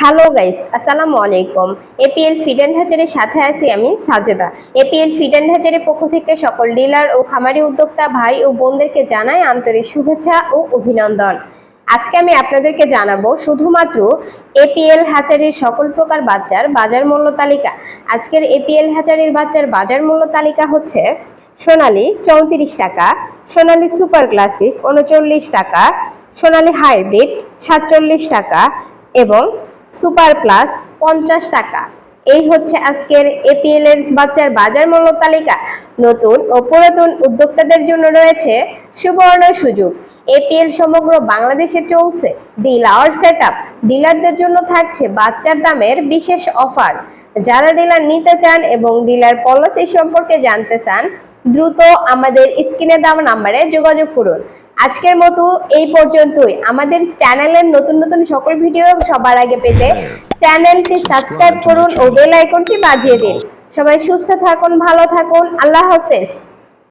Hello guys, আসসালামু আলাইকুম। APL feed and হ্যাচারির সাথে আছি আমি সাজেদা। এপিএল ফিড এন্ড হ্যাচারির পক্ষ থেকে সকল ডিলার ও খামারি উদ্যোক্তা ভাই ও বোনদেরকে জানাই আন্তরিক শুভেচ্ছা ও অভিনন্দন। আজকে আমি আপনাদেরকে জানাবো শুধুমাত্র এপিএল হ্যাচারির সকল প্রকার বাচ্চার বাজার মূল্য তালিকা। আজকের এপিএল হ্যাচারির বাচ্চার বাজার মূল্য তালিকা হচ্ছে: সোনালী 34 টাকা, সোনালী সুপার ক্লাসিক 39 টাকা, সোনালী হাইব্রিড 47 টাকা এবং সুপার প্লাস 50 টাকা। এই হচ্ছে আজকের এপিএল এর বাচ্চার বাজার মূল্য তালিকা। নতুন ও পুরাতন উদ্যোক্তাদের জন্য রয়েছে সুবর্ণ সুযোগ। এপিএল সমগ্র বাংলাদেশে চলছে ডিলার সেটআপ। ডিলারদের জন্য থাকছে বাচ্চার দামের বিশেষ অফার। যারা ডিলার নিতে চান এবং ডিলার পলিসি সম্পর্কে জানতে চান, দ্রুত আমাদের স্ক্রিনে দেওয়া নম্বরে যোগাযোগ করুন। আজকের মতো এই পর্যন্তই। আমাদের চ্যানেলের নতুন নতুন সকল ভিডিও সবার আগে পেতে চ্যানেলটি সাবস্ক্রাইব করুন ও বেল আইকনটি বাজিয়ে দিন। সবাই সুস্থ থাকুন, ভালো থাকুন। আল্লাহ হাফেজ।